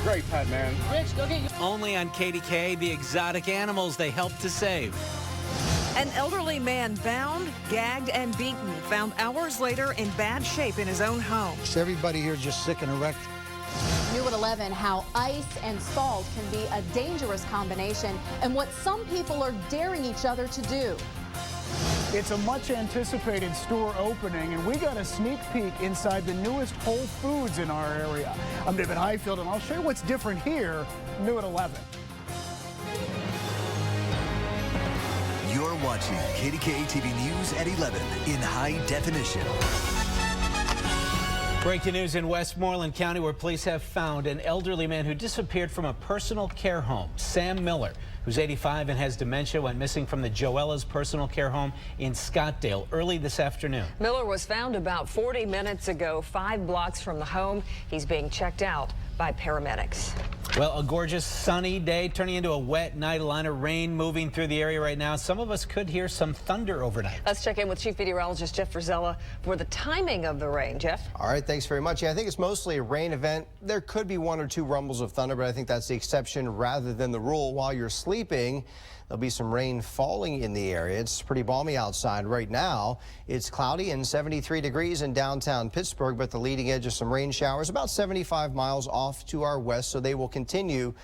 great pet, man. Rich, go get you. Only on KDKA, the exotic animals they helped to save. An elderly man bound, gagged, and beaten, found hours later in bad shape in his own home. Everybody here just sick and a wreck. New at 11, how ice and salt can be a dangerous combination and what some people are daring each other to do. It's a much anticipated store opening, and we got a sneak peek inside the newest Whole Foods in our area. I'm David Highfield, and I'll show you what's different here, new at 11. You're watching KDKA TV News at 11 in high definition. Breaking news in Westmoreland County, where police have found an elderly man who disappeared from a personal care home. Sam Miller, who's 85 and has dementia, went missing from the Joella's personal care home in Scottdale early this afternoon. Miller was found about 40 minutes ago, 5 blocks from the home. He's being checked out by paramedics. Well, a gorgeous sunny day turning into a wet night. A line of rain moving through the area right now. Some of us could hear some thunder overnight. Let's check in with Chief Meteorologist Jeff Frizella for the timing of the rain. Jeff? All right, thanks very much. Yeah, I think it's mostly a rain event. There could be 1 or 2 rumbles of thunder, but I think that's the exception rather than the rule. While you're sleeping, there'll be some rain falling in the area. It's pretty balmy outside right now. It's cloudy and 73 degrees in downtown Pittsburgh, but the leading edge of some rain showers about 75 miles off to our west, so they will continue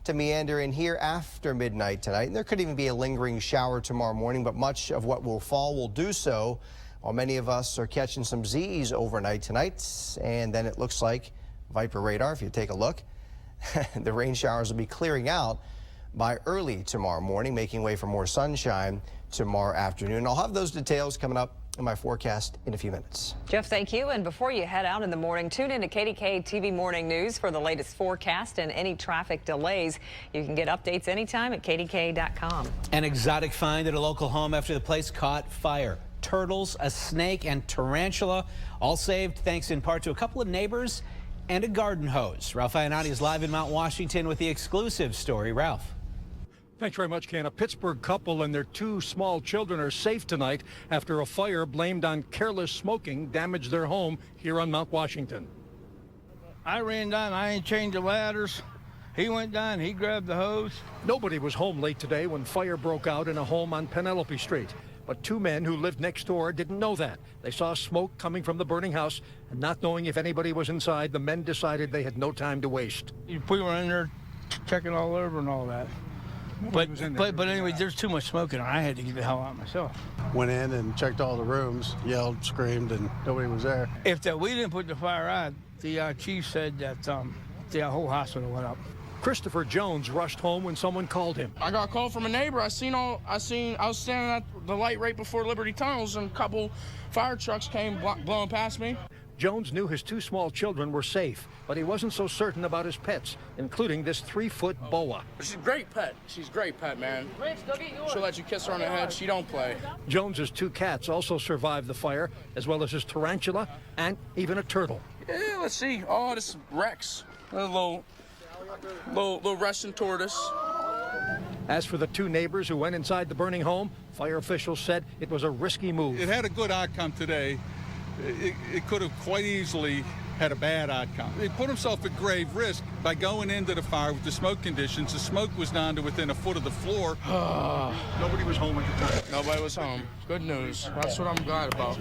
to meander in here after midnight tonight. And there could even be a lingering shower tomorrow morning, but much of what will fall will do so while many of us are catching some Z's overnight tonight. And then it looks like Viper radar, if you take a look, the rain showers will be clearing out by early tomorrow morning, making way for more sunshine tomorrow afternoon. I'll have those details coming up in my forecast in a few minutes. Jeff, thank you. And before you head out in the morning, tune in to KDKA TV Morning News for the latest forecast and any traffic delays. You can get updates anytime at KDKA.com. An exotic find at a local home after the place caught fire. Turtles, a snake, and tarantula, all saved thanks in part to a couple of neighbors and a garden hose. Ralph Iannotti is live in Mount Washington with the exclusive story. Ralph. Thanks very much, Ken. A Pittsburgh couple and their 2 small children are safe tonight after a fire blamed on careless smoking damaged their home here on Mount Washington. I ran down, I ain't changed the ladders. He went down, he grabbed the hose. Nobody was home late today when fire broke out in a home on Penelope Street. But 2 men who lived next door didn't know that. They saw smoke coming from the burning house, and not knowing if anybody was inside, the men decided they had no time to waste. We were in there checking all over and all that. But anyway, there's too much smoke in there. I had to get the hell out myself. Went in and checked all the rooms, yelled, screamed, and nobody was there. If we didn't put the fire out, the chief said that the whole hospital went up. Christopher Jones rushed home when someone called him. I got a call from a neighbor. I was standing at the light right before Liberty Tunnels, and a couple fire trucks came blowing past me. Jones knew his 2 small children were safe, but he wasn't so certain about his pets, including this 3-foot boa. She's a great pet. She's a great pet, man. She'll let you kiss her on the head. She don't play. Jones's 2 cats also survived the fire, as well as his tarantula and even a turtle. Yeah, let's see. Oh, this is Rex. A little Russian tortoise. As for the 2 neighbors who went inside the burning home, fire officials said it was a risky move. It had a good outcome today. It could have quite easily had a bad outcome. He put himself at grave risk by going into the fire with the smoke conditions. The smoke was down to within a foot of the floor. Nobody was home at the time. Nobody was home. Good news. That's what I'm glad about.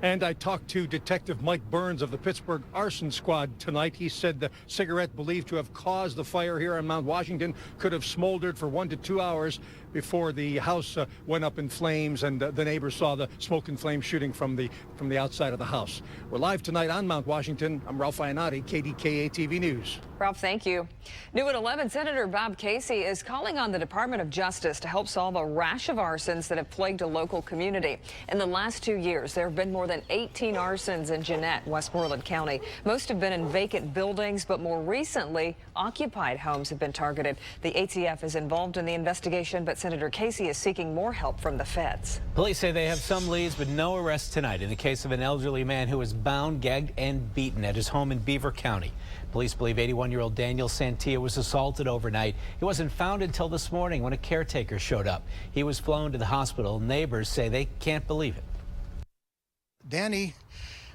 And I talked to Detective Mike Burns of the Pittsburgh Arson Squad tonight. He said the cigarette believed to have caused the fire here on Mount Washington could have smoldered for 1 to 2 hours before the house went up in flames, and the neighbors saw the smoke and flames shooting from the outside of the house. We're live tonight on Mount Washington. I'm Ralph Iannotti, KDKA TV News. Ralph, thank you. New at 11, Senator Bob Casey is calling on the Department of Justice to help solve a rash of arsons that have plagued a local community. In the last 2 years, there have been more than 18 arsons in Jeanette, Westmoreland County. Most have been in vacant buildings, but more recently, occupied homes have been targeted. The ATF is involved in the investigation, but Senator Casey is seeking more help from the feds. Police say they have some leads, but no arrests tonight in the case of an elderly man who was bound, gagged, and beaten at his home in Beaver County. Police believe 81-year-old Daniel Santia was assaulted overnight. He wasn't found until this morning when a caretaker showed up. He was flown to the hospital. Neighbors say they can't believe it. Danny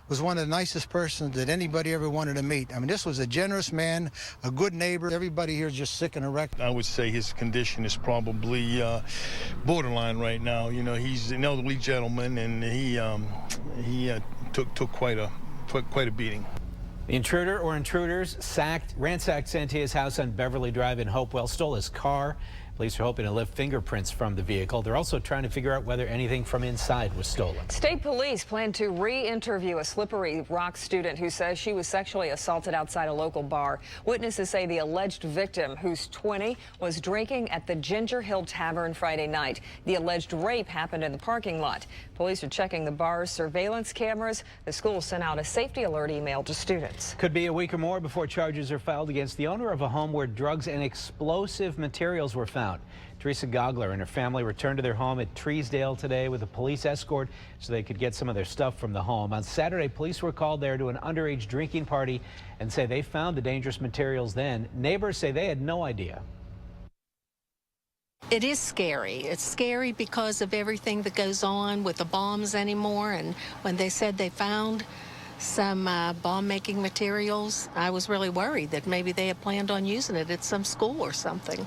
was one of the nicest persons that anybody ever wanted to meet. I mean, this was a generous man, a good neighbor. Everybody here is just sick and a wreck. I would say his condition is probably borderline right now. You know, he's an elderly gentleman, and he took quite a beating. The intruder or intruders ransacked Santia's house on Beverly Drive in Hopewell, stole his car. Police are hoping to lift fingerprints from the vehicle. They're also trying to figure out whether anything from inside was stolen. State police plan to re-interview a Slippery Rock student who says she was sexually assaulted outside a local bar. Witnesses say the alleged victim, who's 20, was drinking at the Ginger Hill Tavern Friday night. The alleged rape happened in the parking lot. Police are checking the bar's surveillance cameras. The school sent out a safety alert email to students. Could be a week or more before charges are filed against the owner of a home where drugs and explosive materials were found. Teresa Gogler and her family returned to their home at Treesdale today with a police escort so they could get some of their stuff from the home. On Saturday, police were called there to an underage drinking party and say they found the dangerous materials then. Neighbors say they had no idea. It is scary. It's scary because of everything that goes on with the bombs anymore. And when they said they found some bomb-making materials, I was really worried that maybe they had planned on using it at some school or something.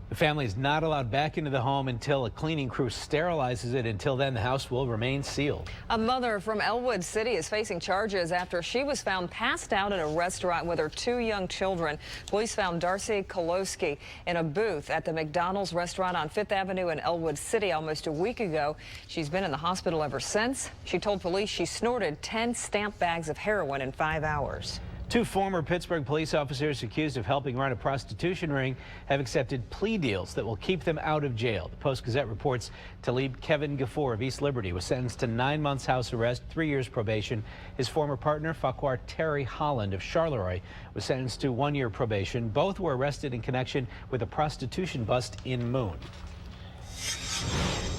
The family is not allowed back into the home until a cleaning crew sterilizes it. Until then, the house will remain sealed. A mother from Elwood City is facing charges after she was found passed out in a restaurant with her 2 young children. Police found Darcy Kolowski in a booth at the McDonald's restaurant on 5th Avenue in Elwood City almost a week ago. She's been in the hospital ever since. She told police she snorted 10 stamp bags of heroin in 5 hours. 2 former Pittsburgh police officers accused of helping run a prostitution ring have accepted plea deals that will keep them out of jail. The Post-Gazette reports Talib Kevin Gafour of East Liberty was sentenced to 9 months house arrest, 3 years probation. His former partner, Farquhar Terry Holland of Charleroi, was sentenced to 1 year probation. Both were arrested in connection with a prostitution bust in Moon.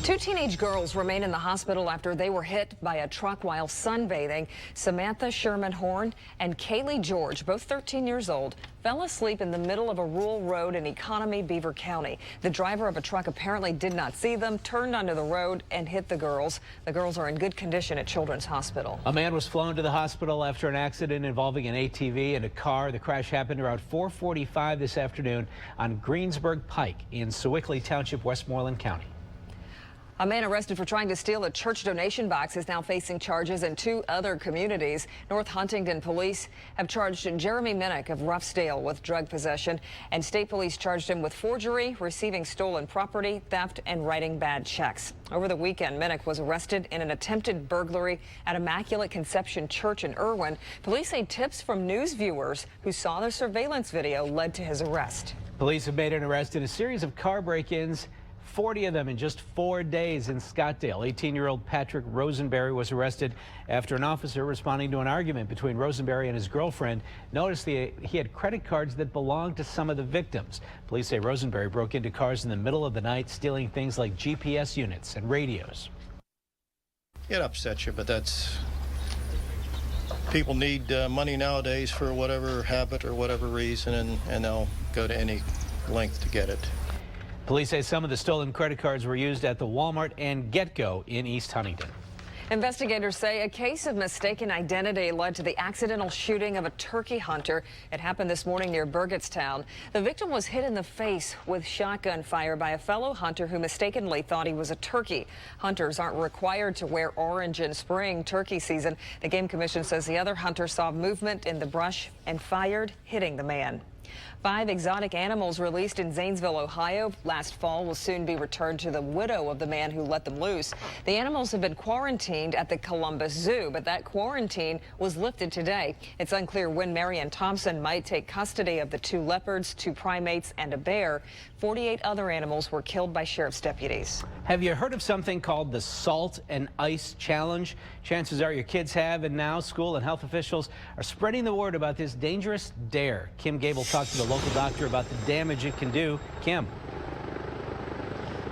2 teenage girls remain in the hospital after they were hit by a truck while sunbathing. Samantha Sherman Horn and Kaylee George, both 13 years old, fell asleep in the middle of a rural road in Economy, Beaver County. The driver of a truck apparently did not see them, turned onto the road and hit the girls. The girls are in good condition at Children's Hospital. A man was flown to the hospital after an accident involving an ATV and a car. The crash happened around 4:45 this afternoon on Greensburg Pike in Sewickley Township, Westmoreland County. A man arrested for trying to steal a church donation box is now facing charges in 2 other communities. North Huntington police have charged Jeremy Minnick of Ruffsdale with drug possession, and state police charged him with forgery, receiving stolen property, theft, and writing bad checks. Over the weekend, Minnick was arrested in an attempted burglary at Immaculate Conception Church in Irwin. Police say tips from news viewers who saw the surveillance video led to his arrest. Police have made an arrest in a series of car break-ins, 40 of them in just 4 days in Scottsdale. 18-year-old Patrick Rosenberry was arrested after an officer responding to an argument between Rosenberry and his girlfriend noticed he had credit cards that belonged to some of the victims. Police say Rosenberry broke into cars in the middle of the night, stealing things like GPS units and radios. It upsets you, but that's... People need money nowadays for whatever habit or whatever reason, and they'll go to any length to get it. Police say some of the stolen credit cards were used at the Walmart and GetGo in East Huntington. Investigators say a case of mistaken identity led to the accidental shooting of a turkey hunter. It happened this morning near Burgettstown. The victim was hit in the face with shotgun fire by a fellow hunter who mistakenly thought he was a turkey. Hunters aren't required to wear orange in spring turkey season. The Game Commission says the other hunter saw movement in the brush and fired, hitting the man. 5 exotic animals released in Zanesville, Ohio last fall will soon be returned to the widow of the man who let them loose. The animals have been quarantined at the Columbus Zoo, but that quarantine was lifted today. It's unclear when Marion Thompson might take custody of the 2 leopards, 2 primates, and a bear. 48 other animals were killed by sheriff's deputies. Have you heard of something called the Salt and Ice Challenge? Chances are your kids have, and now school and health officials are spreading the word about this dangerous dare. Kim Gable talked to the local doctor about the damage it can do. Kim.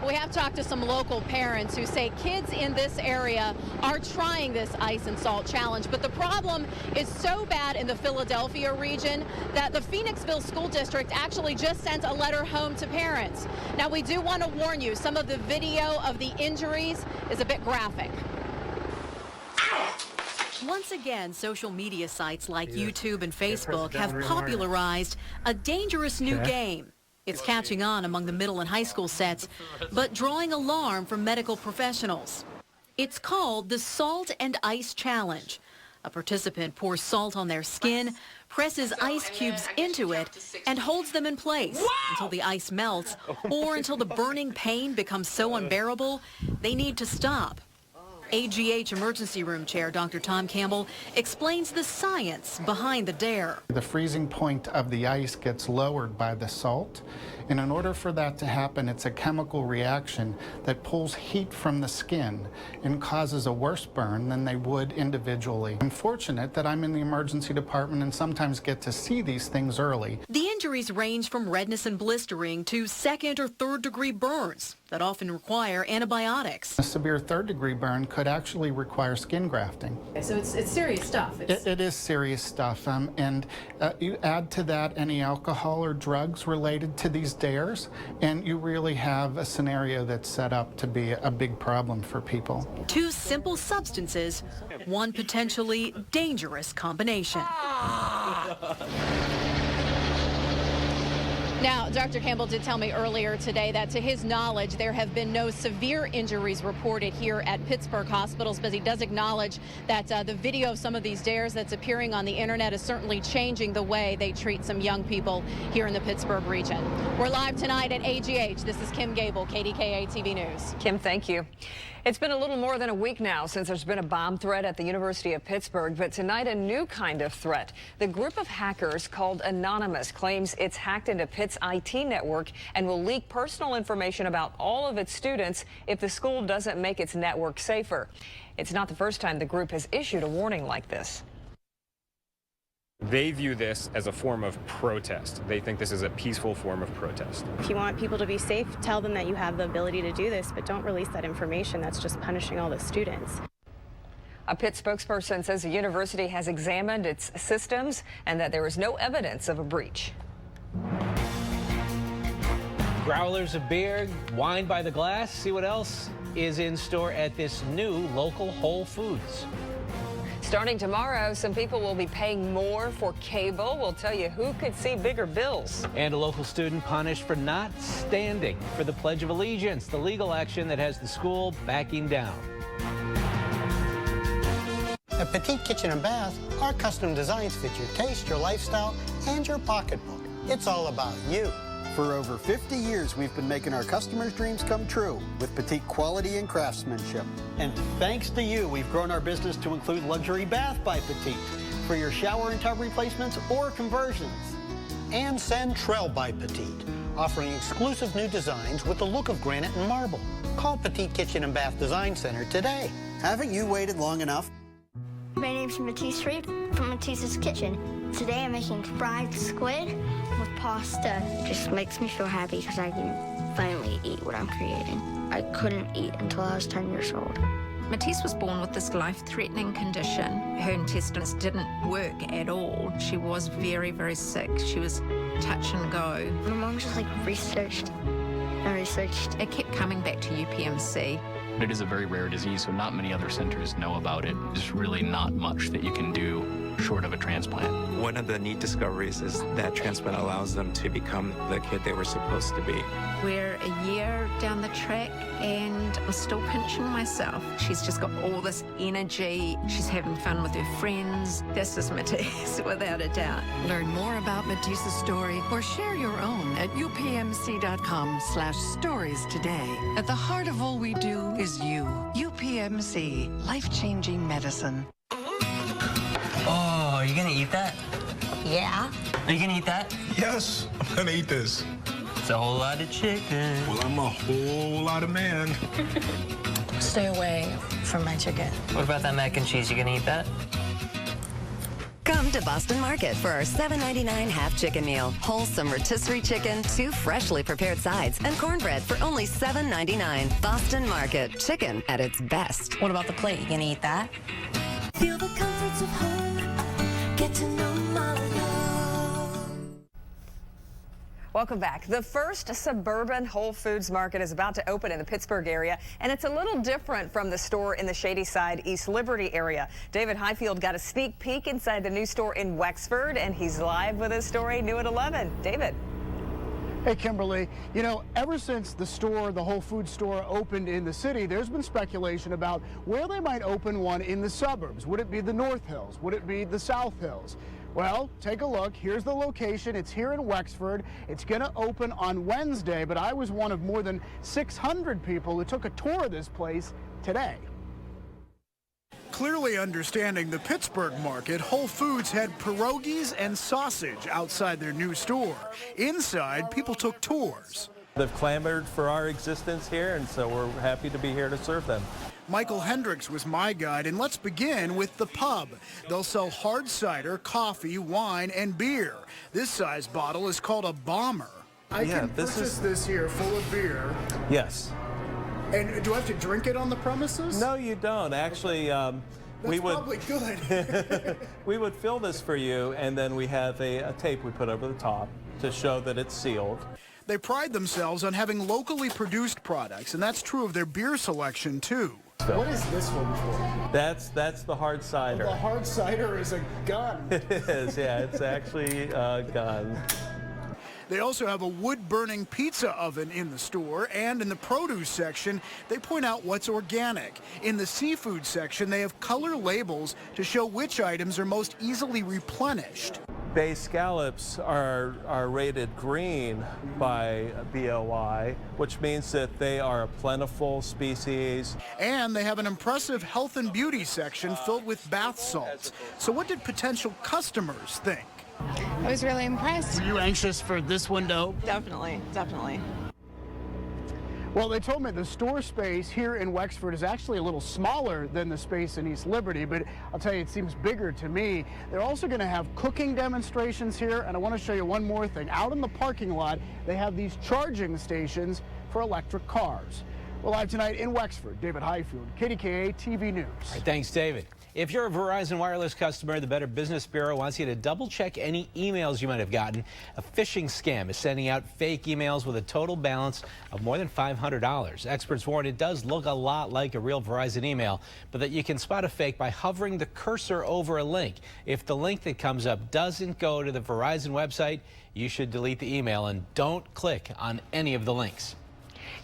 We have talked to some local parents who say kids in this area are trying this ice and salt challenge, but the problem is so bad in the Philadelphia region that the Phoenixville School District actually just sent a letter home to parents. Now, we do want to warn you, some of the video of the injuries is a bit graphic. Once again, social media sites like YouTube and Facebook have popularized a dangerous new game. It's catching on among the middle and high school sets, but drawing alarm from medical professionals. It's called the Salt and Ice Challenge. A participant pours salt on their skin, presses ice cubes into it, and holds them in place until the ice melts or until the burning pain becomes so unbearable they need to stop. AGH Emergency Room Chair Dr. Tom Campbell explains the science behind the dare. The freezing point of the ice gets lowered by the salt, and in order for that to happen, it's a chemical reaction that pulls heat from the skin and causes a worse burn than they would individually. I'm fortunate that I'm in the emergency department and sometimes get to see these things early. The injuries range from redness and blistering to second or third degree burns that often require antibiotics. A severe third-degree burn could actually require skin grafting. Okay, so it's serious stuff. It is serious stuff, and you add to that any alcohol or drugs related to these dares, and you really have a scenario that's set up to be a big problem for people. Two simple substances, one potentially dangerous combination. Now, Dr. Campbell did tell me earlier today that to his knowledge, there have been no severe injuries reported here at Pittsburgh hospitals, but he does acknowledge that the video of some of these dares that's appearing on the internet is certainly changing the way they treat some young people here in the Pittsburgh region. We're live tonight at AGH. This is Kim Gable, KDKA TV News. Kim, thank you. It's been a little more than a week now since there's been a bomb threat at the University of Pittsburgh, but tonight a new kind of threat. The group of hackers called Anonymous claims it's hacked into Pitt's IT network and will leak personal information about all of its students if the school doesn't make its network safer. It's not the first time the group has issued a warning like this. They view this as a form of protest. They think this is a peaceful form of protest. If you want people to be safe, tell them that you have the ability to do this, but don't release that information. That's just punishing all the students. A Pitt spokesperson says the university has examined its systems and that there is no evidence of a breach. Growlers of beer, wine by the glass. See what else is in store at this new local Whole Foods. Starting tomorrow, some people will be paying more for cable. We'll tell you who could see bigger bills. And a local student punished for not standing for the Pledge of Allegiance, the legal action that has the school backing down. At Petite Kitchen and Bath, our custom designs fit your taste, your lifestyle, and your pocketbook. It's all about you. For over 50 years, we've been making our customers' dreams come true with petite quality and craftsmanship. And thanks to you, we've grown our business to include luxury bath by Petite for your shower and tub replacements or conversions. And Centrel by Petite, offering exclusive new designs with the look of granite and marble. Call Petite Kitchen and Bath Design Center today. Haven't you waited long enough? My name's Matisse Reed from Matisse's Kitchen. Today I'm making fried squid with pasta. It just makes me feel happy because I can finally eat what I'm creating. I couldn't eat until I was 10 years old. Matisse was born with this life-threatening condition. Her intestines didn't work at all. She was very, very sick. She was touch and go. My mom just researched and researched. It kept coming back to UPMC. It is a very rare disease, so not many other centers know about it. There's really not much that you can do short of a transplant. One of the neat discoveries is that transplant allows them to become the kid they were supposed to be. We're a year down the track and I'm still pinching myself. She's just got all this energy. She's having fun with her friends. This is Matisse, without a doubt. Learn more about Matisse's story or share your own at upmc.com/stories today. At the heart of all we do is you. UPMC, life-changing medicine. Oh, are you gonna eat that? Yeah. Are you gonna eat that? Yes, I'm gonna eat this. It's a whole lot of chicken. Well, I'm a whole lot of man. Stay away from my chicken. What about that mac and cheese? You gonna eat that? Come to Boston Market for our $7.99 half chicken meal. Wholesome rotisserie chicken, 2 freshly prepared sides, and cornbread for only $7.99. Boston Market, chicken at its best. What about the plate? You gonna eat that? Feel the comforts of home. Get to know my love. Welcome back. The first suburban Whole Foods market is about to open in the Pittsburgh area, and it's a little different from the store in the Shadyside, East Liberty area. David Highfield got a sneak peek inside the new store in Wexford, and he's live with his story, new at 11. David. Hey, Kimberly. You know, ever since the Whole Foods store opened in the city, there's been speculation about where they might open one in the suburbs. Would it be the North Hills? Would it be the South Hills? Well, take a look. Here's the location. It's here in Wexford. It's going to open on Wednesday, but I was one of more than 600 people who took a tour of this place today. Clearly understanding the Pittsburgh market, Whole Foods had pierogies and sausage outside their new store. Inside, people took tours. They've clamored for our existence here, and so we're happy to be here to serve them. Michael Hendricks was my guide, and let's begin with the pub. They'll sell hard cider, coffee, wine, and beer. This size bottle is called a bomber. I can purchase this here full of beer. Yes. And do I have to drink it on the premises? No, you don't. Actually, we would probably good. we would fill this for you, and then we have a tape we put over the top to show that it's sealed. They pride themselves on having locally produced products, and that's true of their beer selection, too. What is this one for? That's the hard cider. The hard cider is a gun. It is, yeah. It's actually a gun. They also have a wood-burning pizza oven in the store, and in the produce section, they point out what's organic. In the seafood section, they have color labels to show which items are most easily replenished. Bay scallops are rated green by BOI, which means that they are a plentiful species. And they have an impressive health and beauty section filled with bath salts. So what did potential customers think? I was really impressed. Were you anxious for this window? Definitely, definitely. Well, they told me the store space here in Wexford is actually a little smaller than the space in East Liberty, but I'll tell you, it seems bigger to me. They're also going to have cooking demonstrations here, and I want to show you one more thing. Out in the parking lot, they have these charging stations for electric cars. Well, live tonight in Wexford, David Highfield, KDKA TV News. All right, thanks, David. If you're a Verizon Wireless customer, the Better Business Bureau wants you to double-check any emails you might have gotten. A phishing scam is sending out fake emails with a total balance of more than $500. Experts warn it does look a lot like a real Verizon email, but that you can spot a fake by hovering the cursor over a link. If the link that comes up doesn't go to the Verizon website, you should delete the email and don't click on any of the links.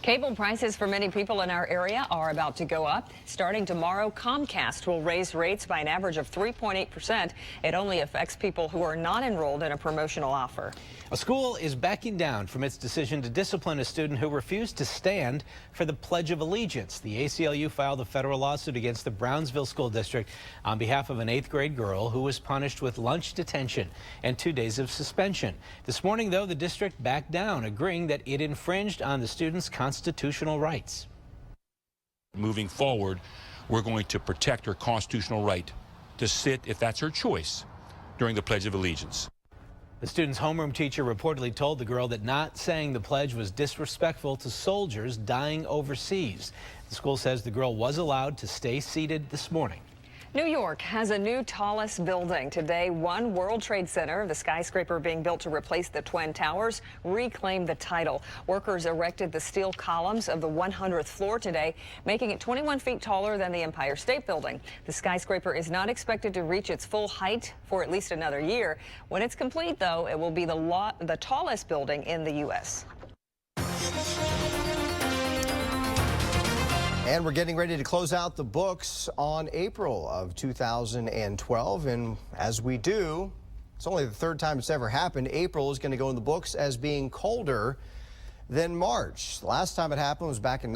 Cable prices for many people in our area are about to go up. Starting tomorrow, Comcast will raise rates by an average of 3.8%. It only affects people who are not enrolled in a promotional offer. A school is backing down from its decision to discipline a student who refused to stand for the Pledge of Allegiance. The ACLU filed a federal lawsuit against the Brownsville School District on behalf of an 8th grade girl who was punished with lunch detention and 2 days of suspension. This morning, though, the district backed down, agreeing that it infringed on the student's constitutional rights. Moving forward, we're going to protect her constitutional right to sit, if that's her choice, during the Pledge of Allegiance. The student's homeroom teacher reportedly told the girl that not saying the pledge was disrespectful to soldiers dying overseas. The school says the girl was allowed to stay seated this morning. New York has a new tallest building. Today, One World Trade Center, the skyscraper being built to replace the Twin Towers, reclaimed the title. Workers erected the steel columns of the 100th floor today, making it 21 feet taller than the Empire State Building. The skyscraper is not expected to reach its full height for at least another year. When it's complete, though, it will be the tallest building in the U.S. And we're getting ready to close out the books on April of 2012. And as we do, it's only the third time it's ever happened. April is going to go in the books as being colder than March. The last time it happened was back in